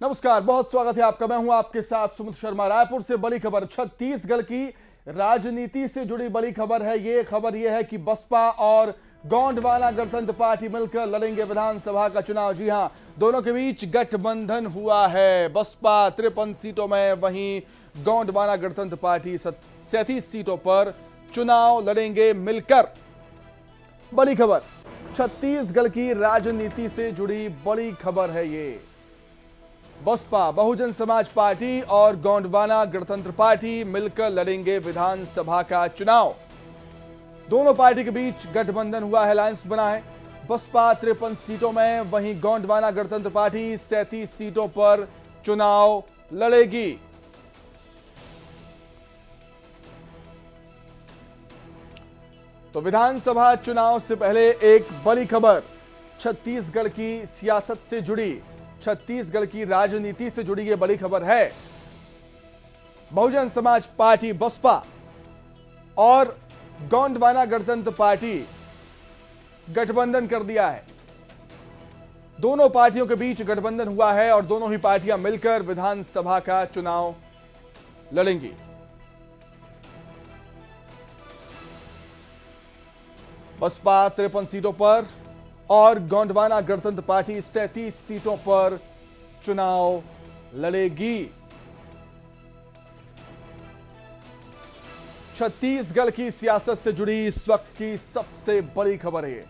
नमस्कार, बहुत स्वागत है आपका। मैं हूं आपके साथ सुमित शर्मा। रायपुर से बड़ी खबर, छत्तीसगढ़ की राजनीति से जुड़ी बड़ी खबर है। ये खबर यह है कि बसपा और गोंडवाना गणतंत्र पार्टी मिलकर लड़ेंगे विधानसभा का चुनाव। जी हां, दोनों के बीच गठबंधन हुआ है। बसपा 53 सीटों में, वहीं गोंडवाना गणतंत्र पार्टी 37 सीटों पर चुनाव लड़ेंगे मिलकर। बड़ी खबर, छत्तीसगढ़ की राजनीति से जुड़ी बड़ी खबर है ये। बसपा, बहुजन समाज पार्टी और गोंडवाना गणतंत्र पार्टी मिलकर लड़ेंगे विधानसभा का चुनाव। दोनों पार्टी के बीच गठबंधन हुआ है, अलायंस बना है। बसपा 53 सीटों में, वहीं गोंडवाना गणतंत्र पार्टी 37 सीटों पर चुनाव लड़ेगी। तो विधानसभा चुनाव से पहले एक बड़ी खबर, छत्तीसगढ़ की सियासत से जुड़ी, छत्तीसगढ़ की राजनीति से जुड़ी यह बड़ी खबर है। बहुजन समाज पार्टी बसपा और गोंडवाना गणतंत्र पार्टी गठबंधन कर दिया है। दोनों पार्टियों के बीच गठबंधन हुआ है और दोनों ही पार्टियां मिलकर विधानसभा का चुनाव लड़ेंगी। बसपा 53 सीटों पर और गोंडवाना गणतंत्र पार्टी 37 सीटों पर चुनाव लड़ेगी। छत्तीसगढ़ की सियासत से जुड़ी इस वक्त की सबसे बड़ी खबर है।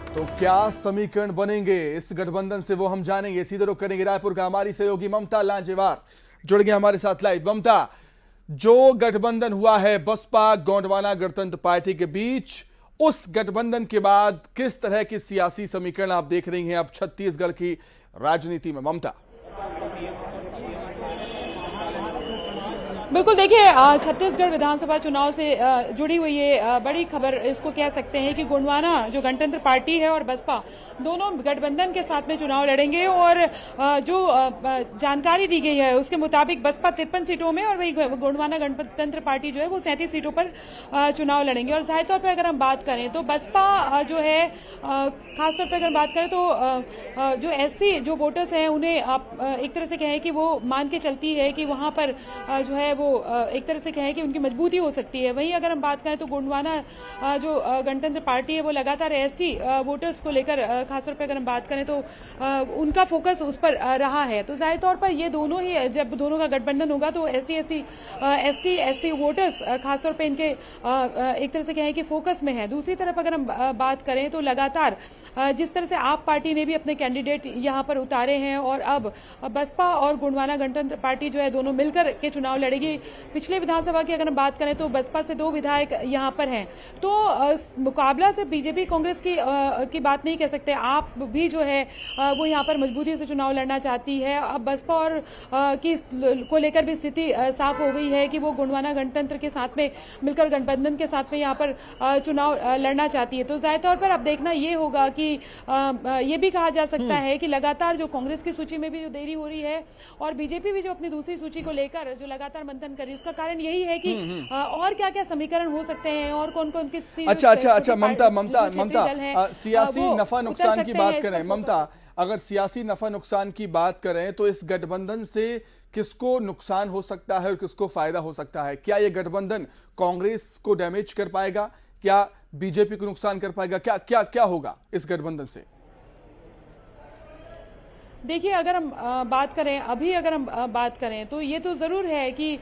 तो क्या समीकरण बनेंगे इस गठबंधन से, वो हम जानेंगे। सीधे रुख करेंगे रायपुर का। हमारी सहयोगी ममता लांजेवार जुड़ गए हमारे साथ लाइव। ममता, जो गठबंधन हुआ है बसपा गोंडवाना गणतंत्र पार्टी के बीच, उस गठबंधन के बाद किस तरह की सियासी समीकरण आप देख रही हैं अब छत्तीसगढ़ की राजनीति में? ममता। बिल्कुल, देखिए, छत्तीसगढ़ विधानसभा चुनाव से जुड़ी हुई ये बड़ी खबर इसको कह सकते हैं कि गोंडवाना जो गणतंत्र पार्टी है और बसपा दोनों गठबंधन के साथ में चुनाव लड़ेंगे। और जो जानकारी दी गई है उसके मुताबिक बसपा 53 सीटों में और वही गोंडवाना गणतंत्र पार्टी जो है वो 37 सीटों पर चुनाव लड़ेंगे। और जाहिर तौर पर अगर हम बात करें तो बसपा जो है, खासतौर पर अगर बात करें तो जो एससी जो वोटर्स हैं उन्हें आप एक तरह से कहें कि वो मान के चलती है कि वहां पर जो है वो एक तरह से कहें कि उनकी मजबूती हो सकती है। वहीं अगर हम बात करें तो गोंडवाना जो गणतंत्र पार्टी है वो लगातार एसटी वोटर्स को लेकर, खासतौर पर अगर हम बात करें तो उनका फोकस उस पर रहा है। तो जाहिर तौर पर ये दोनों ही, जब दोनों का गठबंधन होगा तो एससी वोटर्स खासतौर पर इनके एक तरह से कहें कि फोकस में है। दूसरी तरफ अगर हम बात करें तो लगातार जिस तरह से आप पार्टी ने भी अपने कैंडिडेट यहां पर उतारे हैं और अब बसपा और गोंडवाना गणतंत्र पार्टी जो है दोनों मिलकर के चुनाव लड़ेगी। पिछले विधानसभा की अगर हम बात करें तो बसपा से 2 विधायक यहां पर हैं। तो मुकाबला सिर्फ बीजेपी कांग्रेस की बात नहीं कह सकते। आप भी जो है वो यहां पर मजबूती से चुनाव लड़ना चाहती है। अब बसपा और की को लेकर भी स्थिति साफ हो गई है कि वो गोंडवाना गणतंत्र के साथ में मिलकर गठबंधन के साथ में यहां पर चुनाव लड़ना चाहती है। तो जाहिर तौर पर अब देखना ये होगा कि ये भी कहा जा सकता है कि लगातार जो कांग्रेस की सूची में भी जो देरी हो रही है और बीजेपी भी जो अपनी दूसरी सूची को लेकर जो लगातार मंथन कर रही है, उसका कारण यही है कि और क्या क्या समीकरण हो सकते हैं और कौन कौन किस। अच्छा ममता, सियासी नफा नुकसान की बात करें। ममता, अगर सियासी नफा नुकसान की बात करें तो इस गठबंधन से किसको नुकसान हो सकता है और किसको फायदा हो सकता है? क्या यह गठबंधन कांग्रेस को डैमेज कर पाएगा? क्या बीजेपी को नुकसान कर पाएगा? क्या क्या क्या होगा इस गठबंधन से? देखिए, अगर हम बात करें, अभी अगर हम बात करें तो ये तो जरूर है कि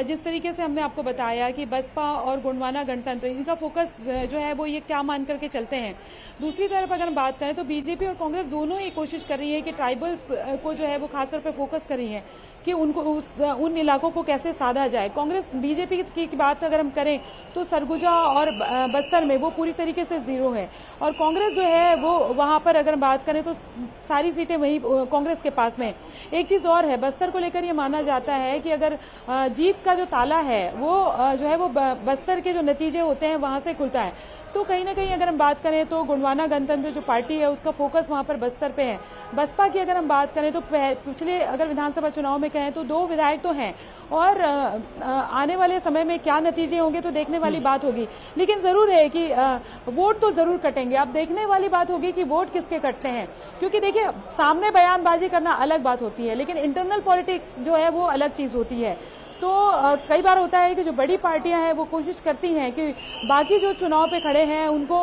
जिस तरीके से हमने आपको बताया कि बसपा और गोंडवाना गणतंत्र इनका फोकस जो है वो ये क्या मान करके चलते हैं। दूसरी तरफ अगर हम बात करें तो बीजेपी और कांग्रेस दोनों ही कोशिश कर रही है कि ट्राइबल्स को जो है वो खासतौर पर फोकस कर रही है कि उनको उन इलाकों को कैसे साधा जाए। कांग्रेस बीजेपी की बात अगर हम करें तो सरगुजा और बस्तर में वो पूरी तरीके से जीरो है और कांग्रेस जो है वो वहां पर अगर बात करें तो सारी सीटें वही कांग्रेस के पास में। एक चीज और है, बस्तर को लेकर ये माना जाता है कि अगर जीत का जो ताला है वो जो है वो बस्तर के जो नतीजे होते हैं वहां से खुलता है। तो तो कहीं ना कहीं अगर हम बात करें तो गोंडवाना गणतंत्र जो पार्टी है उसका फोकस वहां पर बस्तर पे है। बसपा की अगर हम बात करें तो पिछले अगर विधानसभा चुनाव में कहें तो 2 विधायक तो हैं, और आने वाले समय में क्या नतीजे होंगे तो देखने वाली बात होगी। लेकिन जरूर है कि वोट तो जरूर कटेंगे। अब देखने वाली बात होगी कि वोट किसके कटते हैं, क्योंकि देखिए सामने बयानबाजी करना अलग बात होती है, लेकिन इंटरनल पॉलिटिक्स जो है वो अलग चीज होती है। तो कई बार होता है कि जो बड़ी पार्टियां हैं वो कोशिश करती हैं कि बाकी जो चुनाव पे खड़े हैं उनको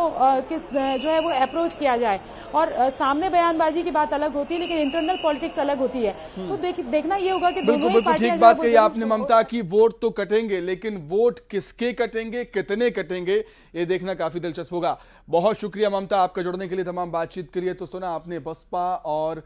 जो है वो अप्रोच किया जाए, और सामने बयानबाजी की बात अलग होती है लेकिन इंटरनल पॉलिटिक्स अलग होती है। तो देखना ये होगा कि दोनों ही पार्टियां ठीक बात कही आपने ममता की, वोट तो कटेंगे लेकिन वोट किसके कटेंगे, कितने कटेंगे, ये देखना काफी दिलचस्प होगा। बहुत शुक्रिया ममता आपका जुड़ने के लिए, तमाम बातचीत करिए। तो सुना आपने, बसपा और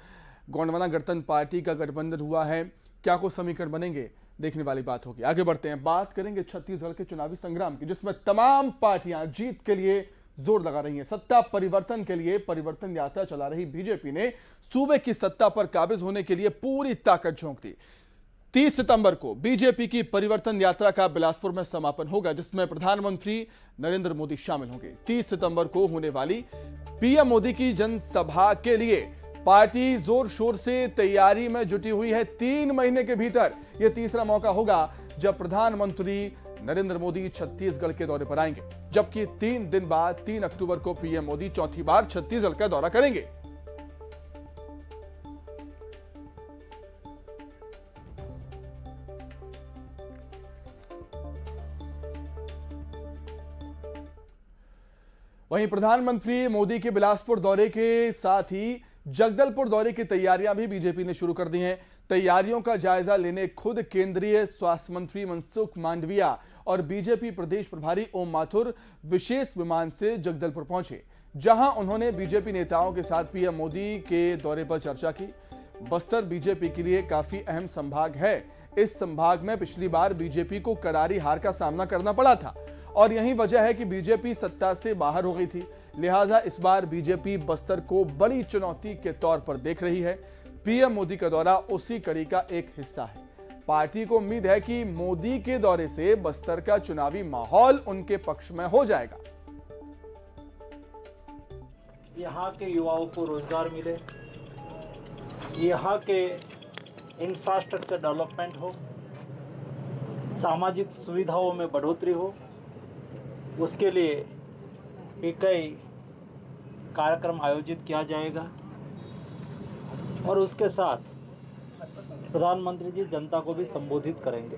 गोंडवाना गणतंत्र पार्टी का गठबंधन हुआ है, क्या कुछ समीकरण बनेंगे देखने वाली बात होगी। आगे बढ़ते हैं, बात करेंगे छत्तीसगढ़ के चुनावी संग्राम की, जिसमें तमाम पार्टियां जीत के लिए जोर लगा रही हैं। सत्ता परिवर्तन के लिए परिवर्तन यात्रा चला रही बीजेपी ने सूबे की सत्ता पर काबिज होने के लिए पूरी ताकत झोंक दी। 30 सितंबर को बीजेपी की परिवर्तन यात्रा का बिलासपुर में समापन होगा, जिसमें प्रधानमंत्री नरेंद्र मोदी शामिल होंगे। 30 सितंबर को होने वाली पीएम मोदी की जनसभा के लिए पार्टी जोर शोर से तैयारी में जुटी हुई है। 3 महीने के भीतर यह तीसरा मौका होगा जब प्रधानमंत्री नरेंद्र मोदी छत्तीसगढ़ के दौरे पर आएंगे, जबकि 3 दिन बाद 3 अक्टूबर को पीएम मोदी चौथी बार छत्तीसगढ़ का दौरा करेंगे। वहीं प्रधानमंत्री मोदी के बिलासपुर दौरे के साथ ही जगदलपुर दौरे की तैयारियां भी बीजेपी ने शुरू कर दी हैं। तैयारियों का जायजा लेने खुद केंद्रीय स्वास्थ्य मंत्री मनसुख मांडविया और बीजेपी प्रदेश प्रभारी ओम माथुर विशेष विमान से जगदलपुर पहुंचे, जहां उन्होंने बीजेपी नेताओं के साथ पीएम मोदी के दौरे पर चर्चा की। बस्तर बीजेपी के लिए काफी अहम संभाग है। इस संभाग में पिछली बार बीजेपी को करारी हार का सामना करना पड़ा था, और यही वजह है कि बीजेपी सत्ता से बाहर हो गई थी। लिहाजा इस बार बीजेपी बस्तर को बड़ी चुनौती के तौर पर देख रही है। पीएम मोदी का दौरा उसी कड़ी का एक हिस्सा है। पार्टी को उम्मीद है कि मोदी के दौरे से बस्तर का चुनावी माहौल उनके पक्ष में हो जाएगा। यहाँ के युवाओं को रोजगार मिले, यहाँ के इंफ्रास्ट्रक्चर डेवलपमेंट हो, सामाजिक सुविधाओं में बढ़ोतरी हो, उसके लिए कई कार्यक्रम आयोजित किया जाएगा। और उसके साथ प्रधानमंत्री जी जनता को भी संबोधित करेंगे।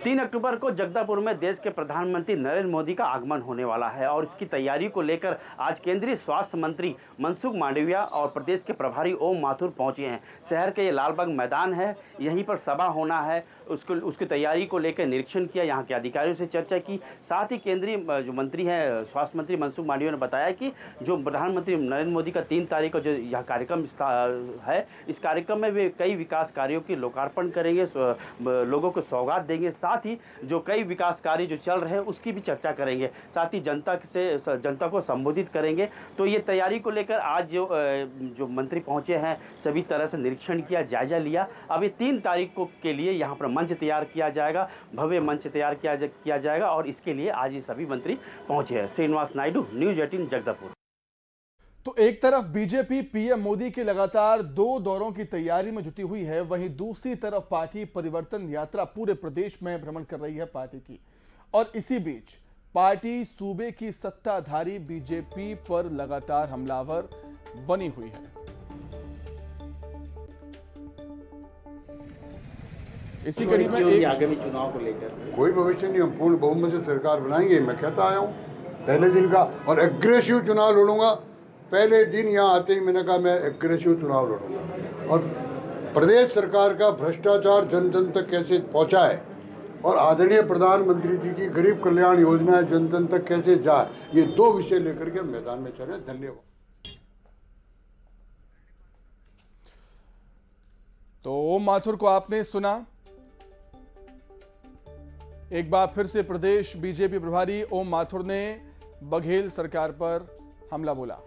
3 अक्टूबर को जगदलपुर में देश के प्रधानमंत्री नरेंद्र मोदी का आगमन होने वाला है, और इसकी तैयारी को लेकर आज केंद्रीय स्वास्थ्य मंत्री मनसुख मांडविया और प्रदेश के प्रभारी ओम माथुर पहुंचे हैं। शहर के ये लालबाग मैदान है, यहीं पर सभा होना है, उसकी तैयारी को लेकर निरीक्षण किया, यहाँ के अधिकारियों से चर्चा की। साथ ही केंद्रीय जो मंत्री हैं स्वास्थ्य मंत्री मनसुख मांडविया ने बताया कि जो प्रधानमंत्री नरेंद्र मोदी का 3 तारीख को जो यह कार्यक्रम है, इस कार्यक्रम में वे कई विकास कार्यों की लोकार्पण करेंगे, लोगों को सौगात देंगे। साथ ही जो कई विकास कार्य जो चल रहे हैं उसकी भी चर्चा करेंगे, साथ ही जनता को संबोधित करेंगे। तो ये तैयारी को लेकर आज जो मंत्री पहुंचे हैं, सभी तरह से निरीक्षण किया, जायजा लिया। अभी 3 तारीख को के लिए यहाँ पर मंच तैयार किया जाएगा, भव्य मंच तैयार किया जाएगा, और इसके लिए आज ये सभी मंत्री पहुंचे हैं। श्रीनिवास नायडू, न्यूज़ 18 जगदलपुर। तो एक तरफ बीजेपी पीएम मोदी के लगातार 2 दौरों की तैयारी में जुटी हुई है, वहीं दूसरी तरफ पार्टी परिवर्तन यात्रा पूरे प्रदेश में भ्रमण कर रही है पार्टी की। और इसी बीच पार्टी सूबे की सत्ताधारी बीजेपी पर लगातार हमलावर बनी हुई है। इसी कड़ी में एक आगामी चुनाव को लेकर कोई भविष्य नहीं, हम पूर्ण बहुमत से सरकार बनाएंगे, मैं कहता आया हूँ पहले दिन का, और एग्रेसिव चुनाव लड़ूंगा। पहले दिन यहाँ आते ही मैंने कहा मैं एग्रेसिव चुनाव लड़ूंगा, और प्रदेश सरकार का भ्रष्टाचार जन जन तक कैसे पहुँचा है, और आदरणीय प्रधानमंत्री जी की गरीब कल्याण योजना जन जन तक कैसे जाए, ये 2 विषय लेकर के मैदान में चले। धन्यवाद। तो ओम माथुर को आपने सुना। एक बार फिर से प्रदेश बीजेपी प्रभारी ओम माथुर ने बघेल सरकार पर हमला बोला।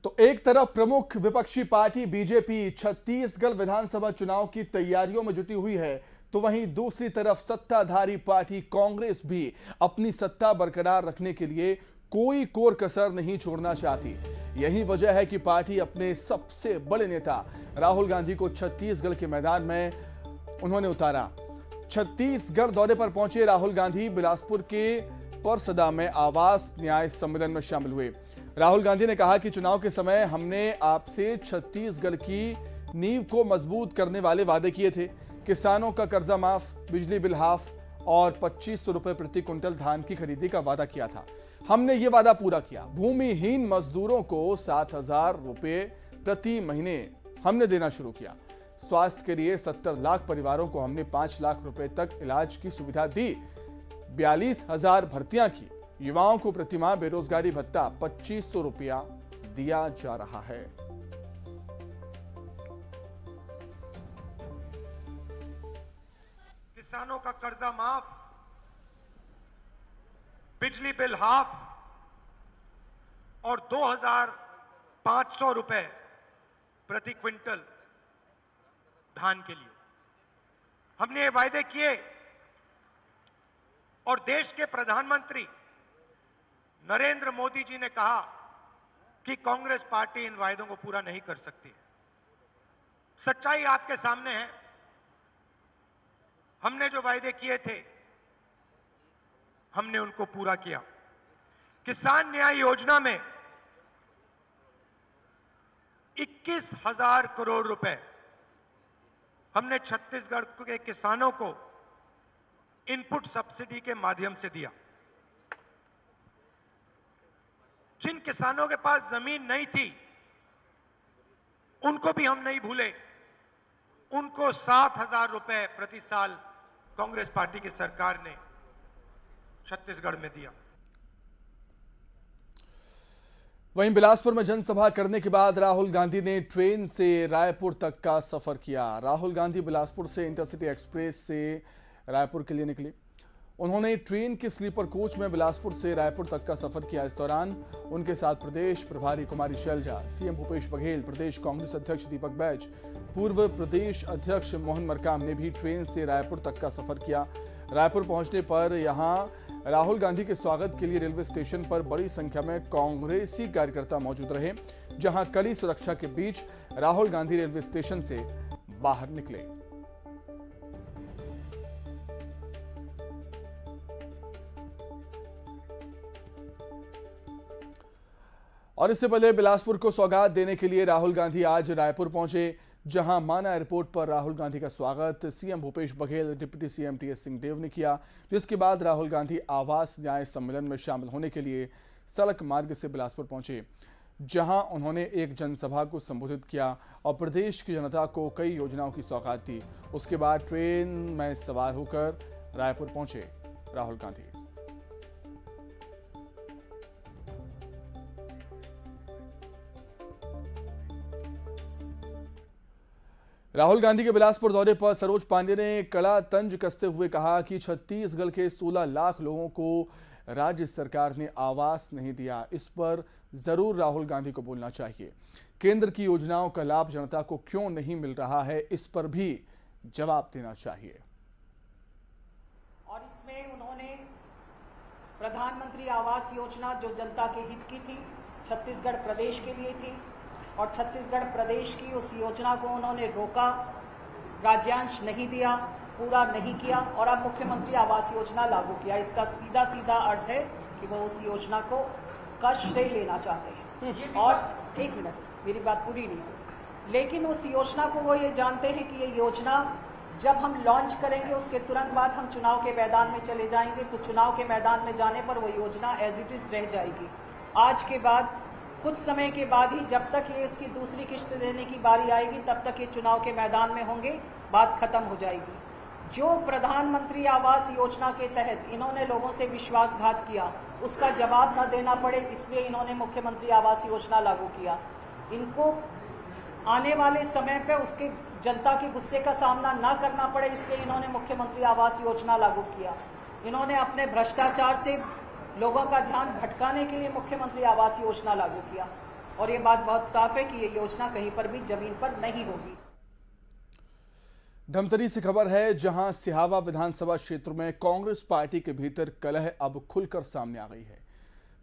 तो एक एक तरफ प्रमुख विपक्षी पार्टी बीजेपी छत्तीसगढ़ विधानसभा चुनाव की तैयारियों में जुटी हुई है, तो वहीं दूसरी तरफ सत्ताधारी पार्टी कांग्रेस भी अपनी सत्ता बरकरार रखने के लिए कोई कोर कसर नहीं छोड़ना चाहती। यही वजह है कि पार्टी अपने सबसे बड़े नेता राहुल गांधी को छत्तीसगढ़ के मैदान में उन्होंने उतारा। छत्तीसगढ़ दौरे पर पहुंचे राहुल गांधी बिलासपुर के परसदा में आवास न्याय सम्मेलन में शामिल हुए। राहुल गांधी ने कहा कि चुनाव के समय हमने आपसे छत्तीसगढ़ की नींव को मजबूत करने वाले वादे किए थे। किसानों का कर्जा माफ, बिजली बिल हाफ और 2500 रुपए प्रति क्विंटल धान की खरीदी का वादा किया था। हमने ये वादा पूरा किया। भूमिहीन मजदूरों को 7000 रुपए प्रति महीने हमने देना शुरू किया। स्वास्थ्य के लिए 70 लाख परिवारों को हमने 5 लाख रुपए तक इलाज की सुविधा दी। 42,000 भर्तियां की। युवाओं को प्रतिमाह बेरोजगारी भत्ता 2500 रुपया दिया जा रहा है। किसानों का कर्जा माफ, बिजली बिल हाफ और 2500 रुपए प्रति क्विंटल धान के लिए हमने ये वायदे किए और देश के प्रधानमंत्री नरेंद्र मोदी जी ने कहा कि कांग्रेस पार्टी इन वायदों को पूरा नहीं कर सकती। सच्चाई आपके सामने है। हमने जो वायदे किए थे हमने उनको पूरा किया। किसान न्याय योजना में 21,000 करोड़ रुपए हमने छत्तीसगढ़ के किसानों को इनपुट सब्सिडी के माध्यम से दिया। जिन किसानों के पास जमीन नहीं थी उनको भी हम नहीं भूले। उनको 7,000 रुपए प्रति साल कांग्रेस पार्टी की सरकार ने छत्तीसगढ़ में दिया। वहीं बिलासपुर में जनसभा करने के बाद राहुल गांधी ने ट्रेन से रायपुर तक का सफर किया। राहुल गांधी बिलासपुर से इंटरसिटी एक्सप्रेस से रायपुर के लिए निकले। उन्होंने ट्रेन के स्लीपर कोच में बिलासपुर से रायपुर तक का सफर किया। इस दौरान उनके साथ प्रदेश प्रभारी कुमारी शैलजा, सीएम भूपेश बघेल, प्रदेश कांग्रेस अध्यक्ष दीपक बैज, पूर्व प्रदेश अध्यक्ष मोहन मरकाम ने भी ट्रेन से रायपुर तक का सफर किया। रायपुर पहुंचने पर यहां राहुल गांधी के स्वागत के लिए रेलवे स्टेशन पर बड़ी संख्या में कांग्रेसी कार्यकर्ता मौजूद रहे, जहां कड़ी सुरक्षा के बीच राहुल गांधी रेलवे स्टेशन से बाहर निकले। और इससे पहले बिलासपुर को सौगात देने के लिए राहुल गांधी आज रायपुर पहुंचे, जहां माना एयरपोर्ट पर राहुल गांधी का स्वागत CM Bhupesh Baghel, deputy CM TS Singhdeo ने किया। जिसके बाद राहुल गांधी आवास न्याय सम्मेलन में शामिल होने के लिए सड़क मार्ग से बिलासपुर पहुंचे, जहां उन्होंने एक जनसभा को संबोधित किया और प्रदेश की जनता को कई योजनाओं की सौगात दी। उसके बाद ट्रेन में सवार होकर रायपुर पहुंचे राहुल गांधी। राहुल गांधी के बिलासपुर दौरे पर सरोज पांडे ने कड़ा तंज कसते हुए कहा कि छत्तीसगढ़ के 16 लाख लोगों को राज्य सरकार ने आवास नहीं दिया। इस पर जरूर राहुल गांधी को बोलना चाहिए। केंद्र की योजनाओं का लाभ जनता को क्यों नहीं मिल रहा है, इस पर भी जवाब देना चाहिए। और इसमें उन्होंने प्रधानमंत्री आवास योजना जो जनता के हित की थी, छत्तीसगढ़ प्रदेश के लिए थी, और छत्तीसगढ़ प्रदेश की उस योजना को उन्होंने रोका, राज्यांश नहीं दिया, पूरा नहीं किया और अब मुख्यमंत्री आवास योजना लागू किया। इसका सीधा सीधा अर्थ है कि वो उस योजना को का श्रेय लेना चाहते हैं। और एक मिनट, मेरी बात पूरी नहीं हुई, लेकिन उस योजना को वो ये जानते हैं कि ये योजना जब हम लॉन्च करेंगे उसके तुरंत बाद हम चुनाव के मैदान में चले जाएंगे, तो चुनाव के मैदान में जाने पर वो योजना एज इट इज रह जाएगी। आज के बाद कुछ समय के बाद ही, जब तक ये इसकी दूसरी किश्त देने की बारी आएगी तब तक ये चुनाव के मैदान में होंगे, बात खत्म हो जाएगी। जो प्रधानमंत्री आवास योजना के तहत इन्होंने लोगों से विश्वासघात किया, उसका जवाब न देना पड़े इसलिए इन्होंने मुख्यमंत्री आवास योजना लागू किया। इनको आने वाले समय पे उसके जनता के गुस्से का सामना न करना पड़े इसलिए इन्होंने मुख्यमंत्री आवास योजना लागू किया। इन्होंने अपने भ्रष्टाचार से लोगों का ध्यान भटकाने के लिए मुख्यमंत्री आवास योजना लागू किया। और ये बात बहुत साफ है कि ये योजना कहीं पर भी जमीन पर नहीं होगी। धमतरी से खबर है, जहां सिहावा विधानसभा क्षेत्र में कांग्रेस पार्टी के भीतर कलह अब खुलकर सामने आ गई है।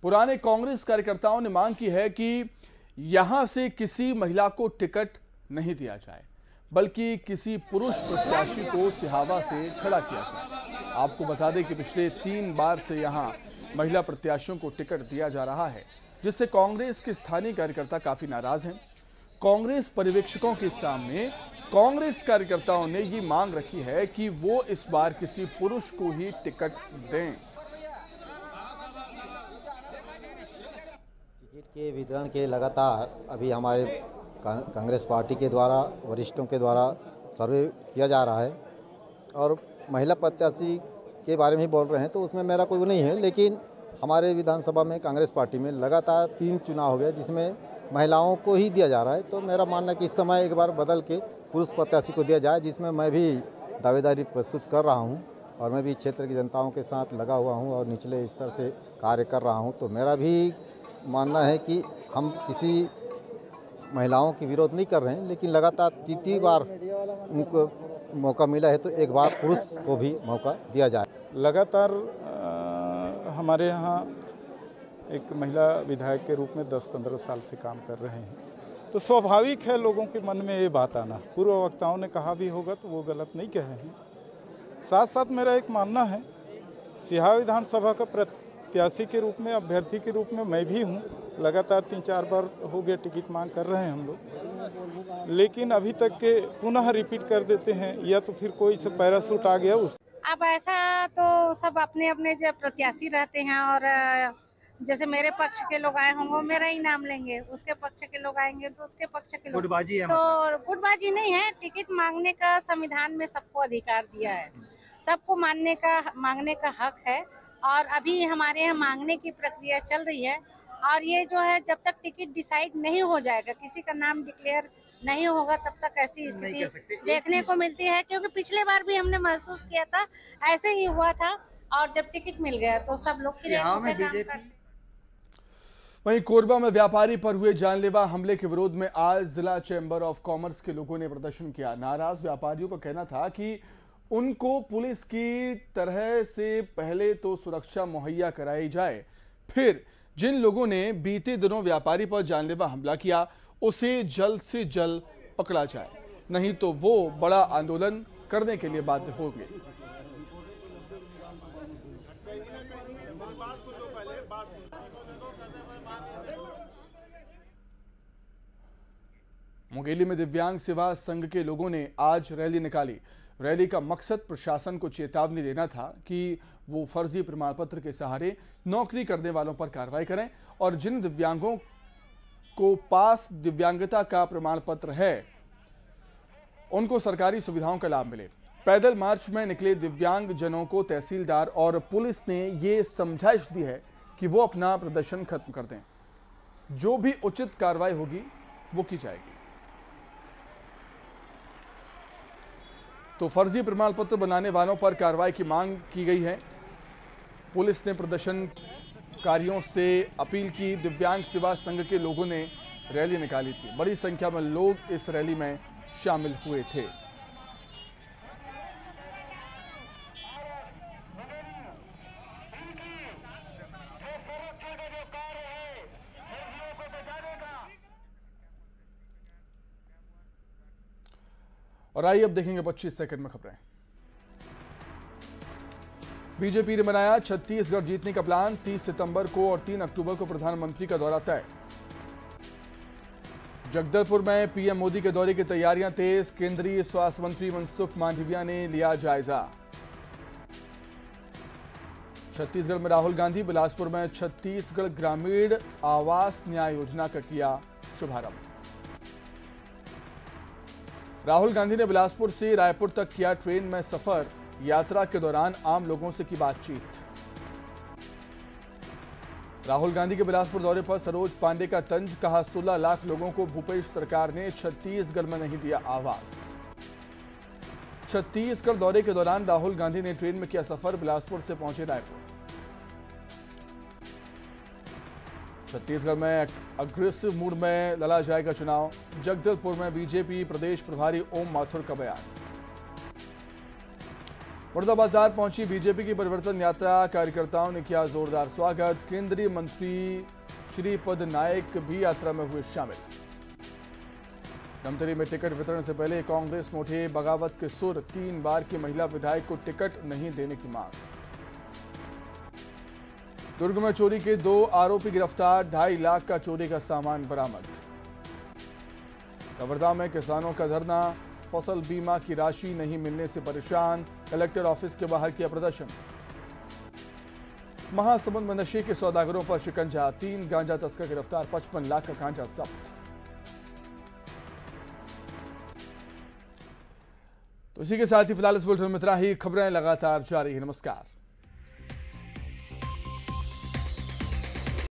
पुराने कांग्रेस कार्यकर्ताओं ने मांग की है कि यहां से किसी महिला को टिकट नहीं दिया जाए, बल्कि किसी पुरुष प्रत्याशी को सिहावा से खड़ा किया जाए। आपको बता दें कि पिछले 3 बार से यहां महिला प्रत्याशियों को टिकट दिया जा रहा है, जिससे कांग्रेस के स्थानीय कार्यकर्ता काफी नाराज हैं। कांग्रेस पर्यवेक्षकों के सामने कांग्रेस कार्यकर्ताओं ने ये मांग रखी है कि वो इस बार किसी पुरुष को ही टिकट दें। टिकट के वितरण के लगातार अभी हमारे कांग्रेस पार्टी के द्वारा, वरिष्ठों के द्वारा सर्वे किया जा रहा है और महिला प्रत्याशी के बारे में ही बोल रहे हैं, तो उसमें मेरा कोई नहीं है। लेकिन हमारे विधानसभा में कांग्रेस पार्टी में लगातार 3 चुनाव हो गए जिसमें महिलाओं को ही दिया जा रहा है। तो मेरा मानना है कि इस समय एक बार बदल के पुरुष प्रत्याशी को दिया जाए, जिसमें मैं भी दावेदारी प्रस्तुत कर रहा हूं और मैं भी क्षेत्र की जनताओं के साथ लगा हुआ हूं और निचले स्तर से कार्य कर रहा हूं। तो मेरा भी मानना है कि हम किसी महिलाओं की विरोध नहीं कर रहे हैं, लेकिन लगातार 3 बार उनको मौका मिला है, तो एक बार पुरुष को भी मौका दिया जाए। लगातार हमारे यहाँ एक महिला विधायक के रूप में 10-15 साल से काम कर रहे हैं, तो स्वाभाविक है लोगों के मन में ये बात आना। पूर्व वक्ताओं ने कहा भी होगा तो वो गलत नहीं कहे हैं। साथ साथ मेरा एक मानना है, सिहावा विधानसभा का प्रत्याशी के रूप में, अभ्यर्थी के रूप में मैं भी हूँ। लगातार 3-4 बार हो गए टिकट मांग कर रहे हैं हम लोग, लेकिन अभी तक के पुनः रिपीट कर देते हैं, या तो फिर कोई से पैराशूट आ गया उस। अब ऐसा तो सब अपने अपने जो प्रत्याशी रहते हैं, और जैसे मेरे पक्ष के लोग आए होंगे मेरा ही नाम लेंगे, उसके पक्ष के लोग आएंगे तो उसके पक्ष के लोग। गुटबाजी है? तो गुटबाजी नहीं है। टिकट मांगने का संविधान में सबको अधिकार दिया है, सबको मांगने का हक है, और अभी हमारे यहाँ मांगने की प्रक्रिया चल रही है। और ये जो है, जब तक टिकट डिसाइड नहीं हो जाएगा, किसी का नाम डिक्लेयर नहीं होगा, तब तक ऐसी स्थिति देखने को मिलती है। क्योंकि पिछले बार भी हमने महसूस किया था, ऐसे ही हुआ था, और जब टिकट मिल गया तो सब लोग। वहीं कोरबा में व्यापारी पर हुए जानलेवा हमले के विरोध में आज जिला चैम्बर ऑफ कॉमर्स के लोगों ने प्रदर्शन किया। नाराज व्यापारियों का कहना था कि उनको पुलिस की तरह से पहले तो सुरक्षा मुहैया कराई जाए, फिर जिन लोगों ने बीते दिनों व्यापारी पर जानलेवा हमला किया उसे जल्द से जल्द पकड़ा जाए, नहीं तो वो बड़ा आंदोलन करने के लिए बाध्य होंगे। मुंगेली में दिव्यांग सेवा संघ के लोगों ने आज रैली निकाली। रैली का मकसद प्रशासन को चेतावनी देना था कि वो फर्जी प्रमाण पत्र के सहारे नौकरी करने वालों पर कार्रवाई करें और जिन दिव्यांगों को पास दिव्यांगता का प्रमाण पत्र है उनको सरकारी सुविधाओं का लाभ मिले। पैदल मार्च में निकले दिव्यांग जनों को तहसीलदार और पुलिस ने ये समझाइश दी है कि वो अपना प्रदर्शन खत्म कर दें, जो भी उचित कार्रवाई होगी वो की जाएगी। तो फर्जी प्रमाण पत्र बनाने वालों पर कार्रवाई की मांग की गई है। पुलिस ने प्रदर्शनकारियों से अपील की। दिव्यांग सेवा संघ के लोगों ने रैली निकाली थी। बड़ी संख्या में लोग इस रैली में शामिल हुए थे। और आइए अब देखेंगे 25 सेकंड में खबरें। बीजेपी ने बनाया छत्तीसगढ़ जीतने का प्लान। 30 सितंबर को और 3 अक्टूबर को प्रधानमंत्री का दौरा तय। जगदलपुर में पीएम मोदी के दौरे की तैयारियां तेज। केंद्रीय स्वास्थ्य मंत्री मनसुख मांडविया ने लिया जायजा। छत्तीसगढ़ में राहुल गांधी बिलासपुर में छत्तीसगढ़ ग्रामीण आवास न्याय योजना का किया शुभारंभ। राहुल गांधी ने बिलासपुर से रायपुर तक किया ट्रेन में सफर। यात्रा के दौरान आम लोगों से की बातचीत। राहुल गांधी के बिलासपुर दौरे पर सरोज पांडे का तंज। कहा 16 लाख लोगों को भूपेश सरकार ने छत्तीसगढ़ में नहीं दिया आवास। छत्तीसगढ़ दौरे के दौरान राहुल गांधी ने ट्रेन में किया सफर। बिलासपुर से पहुंचे रायपुर। छत्तीसगढ़ में अग्रेसिव मूड में लड़ा जाएगा चुनाव। जगदलपुर में बीजेपी प्रदेश प्रभारी ओम माथुर का बयान। बड़ौदाबाजार पहुंची बीजेपी की परिवर्तन यात्रा, कार्यकर्ताओं ने किया जोरदार स्वागत। केंद्रीय मंत्री श्रीपद नायक भी यात्रा में हुए शामिल। धमतरी में टिकट वितरण से पहले कांग्रेस में उठे बगावत के सुर, 3 बार की महिला विधायक को टिकट नहीं देने की मांग। दुर्ग में चोरी के 2 आरोपी गिरफ्तार, 2.5 लाख का चोरी का सामान बरामद। कवर्धा में किसानों का धरना, फसल बीमा की राशि नहीं मिलने से परेशान, कलेक्टर ऑफिस के बाहर किया प्रदर्शन। महासमुंद में नशे के सौदागरों पर शिकंजा, 3 गांजा तस्कर गिरफ्तार, 55 लाख का गांजा जब्त। तो इसी के साथ ही फिलहाल इस बुलेटिन में इतना ही। खबरें लगातार जारी है। नमस्कार।